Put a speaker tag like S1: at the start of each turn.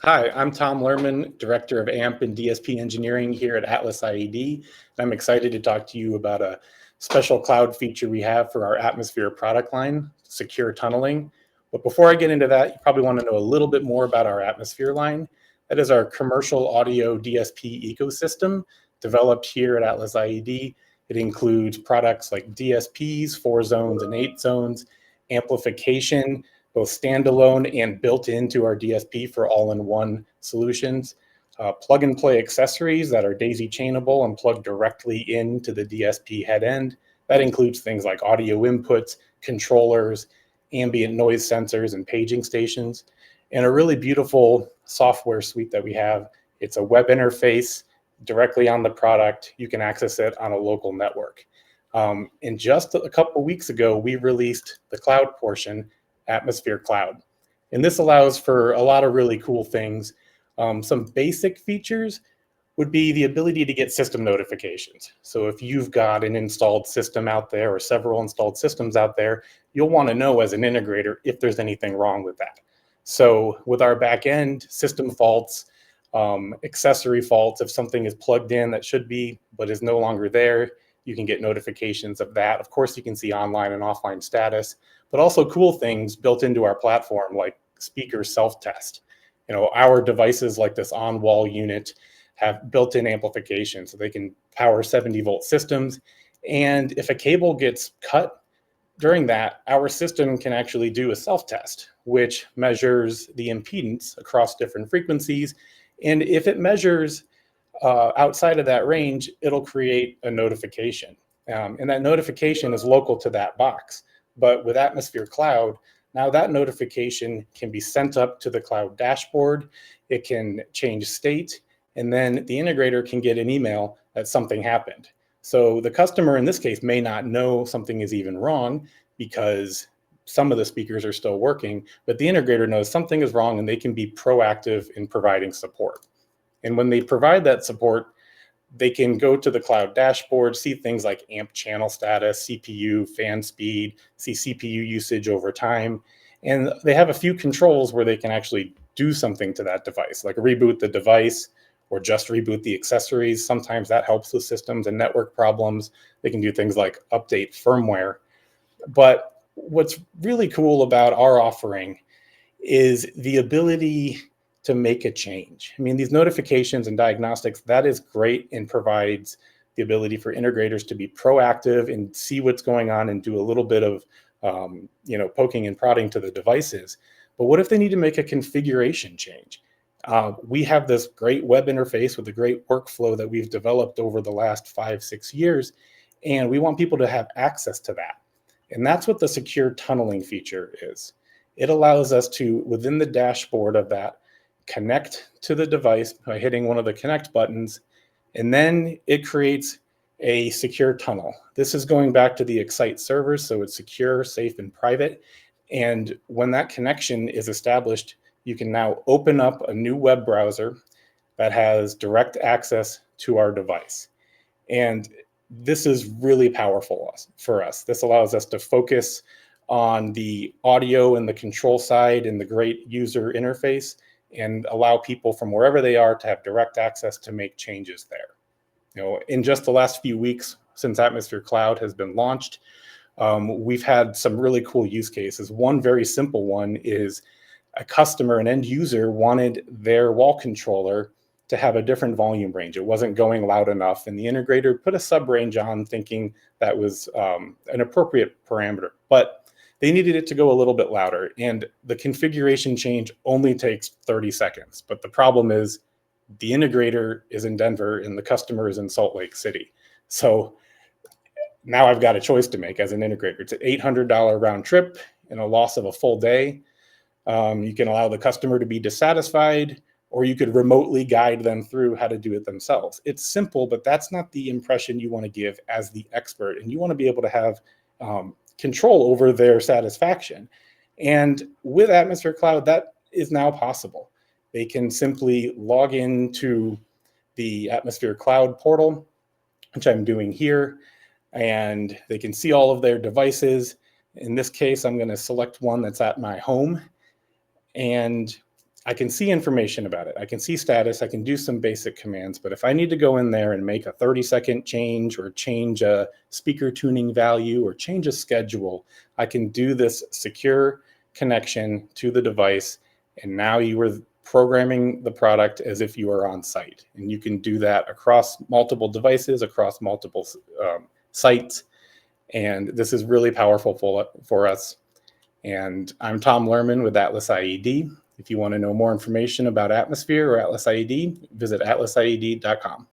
S1: Hi, I'm Tom Lerman, Director of AMP and DSP Engineering here at AtlasIED. And I'm excited to talk to you about a special cloud feature we have for our Atmosphere product line, secure tunneling. But before I get into that, you probably want to know a little bit more about our Atmosphere line. That is our commercial audio DSP ecosystem developed here at AtlasIED. It includes products like DSPs, 4 zones and 8 zones, amplification, both standalone and built into our DSP for all-in-one solutions. Plug-and-play accessories that are daisy chainable and plug directly into the DSP head end. That includes things like audio inputs, controllers, ambient noise sensors, and paging stations. And a really beautiful software suite that we have. It's a web interface directly on the product. You can access it on a local network. And just a couple weeks ago, we released the cloud portion, Atmosphere Cloud. And this allows for a lot of really cool things. Some basic features would be the ability to get system notifications. So if you've got an installed system out there or several installed systems out there, you'll want to know as an integrator if there's anything wrong with that. So with our back end, system faults, accessory faults, if something is plugged in that should be but is no longer there, you can get notifications of that. Of course, you can see online and offline status, but also cool things built into our platform like speaker self-test. Our devices like this on-wall unit have built-in amplification, so they can power 70-volt systems. And if a cable gets cut during that, our system can actually do a self-test, which measures the impedance across different frequencies. And if it measures outside of that range, it'll create a notification. And that notification is local to that box. But with Atmosphere Cloud, now that notification can be sent up to the cloud dashboard. It can change state, and then the integrator can get an email that something happened. So the customer in this case may not know something is even wrong because some of the speakers are still working, but the integrator knows something is wrong and they can be proactive in providing support. And when they provide that support, they can go to the cloud dashboard, see things like amp channel status, CPU, fan speed, see CPU usage over time. And they have a few controls where they can actually do something to that device, like reboot the device or just reboot the accessories. Sometimes that helps with systems and network problems. They can do things like update firmware. But what's really cool about our offering is the ability to make a change. I mean, these notifications and diagnostics, that is great and provides the ability for integrators to be proactive and see what's going on and do a little bit of poking and prodding to the devices. But what if they need to make a configuration change? We have this great web interface with a great workflow that we've developed over the last 5-6 years, and we want people to have access to that. And that's what the secure tunneling feature is. It allows us to, within the dashboard of that, connect to the device by hitting one of the connect buttons, and then it creates a secure tunnel. This is going back to the Excite servers, so it's secure, safe, and private. And when that connection is established, you can now open up a new web browser that has direct access to our device. And this is really powerful for us. This allows us to focus on the audio and the control side and the great user interface, and allow people from wherever they are to have direct access to make changes there. In just the last few weeks since Atmosphere Cloud has been launched, we've had some really cool use cases. One very simple one is a customer, an end user, wanted their wall controller to have a different volume range. It wasn't going loud enough, and the integrator put a sub range on thinking that was an appropriate parameter. But they needed it to go a little bit louder, and the configuration change only takes 30 seconds. But the problem is the integrator is in Denver and the customer is in Salt Lake City. So now I've got a choice to make as an integrator. It's an $800 round trip and a loss of a full day. You can allow the customer to be dissatisfied, or you could remotely guide them through how to do it themselves. It's simple, but that's not the impression you want to give as the expert. And you want to be able to have control over their satisfaction. And with Atmosphere Cloud, that is now possible. They can simply log into the Atmosphere Cloud portal, which I'm doing here, and they can see all of their devices. In this case, I'm going to select one that's at my home, and I can see information about it. I can see status. I can do some basic commands. But if I need to go in there and make a 30-second change or change a speaker tuning value or change a schedule, I can do this secure connection to the device. And now you are programming the product as if you are on site. And you can do that across multiple devices, across multiple sites. And this is really powerful for us. And I'm Tom Lerman with AtlasIED. If you want to know more information about Atmosphere or AtlasIED, visit atlasIED.com.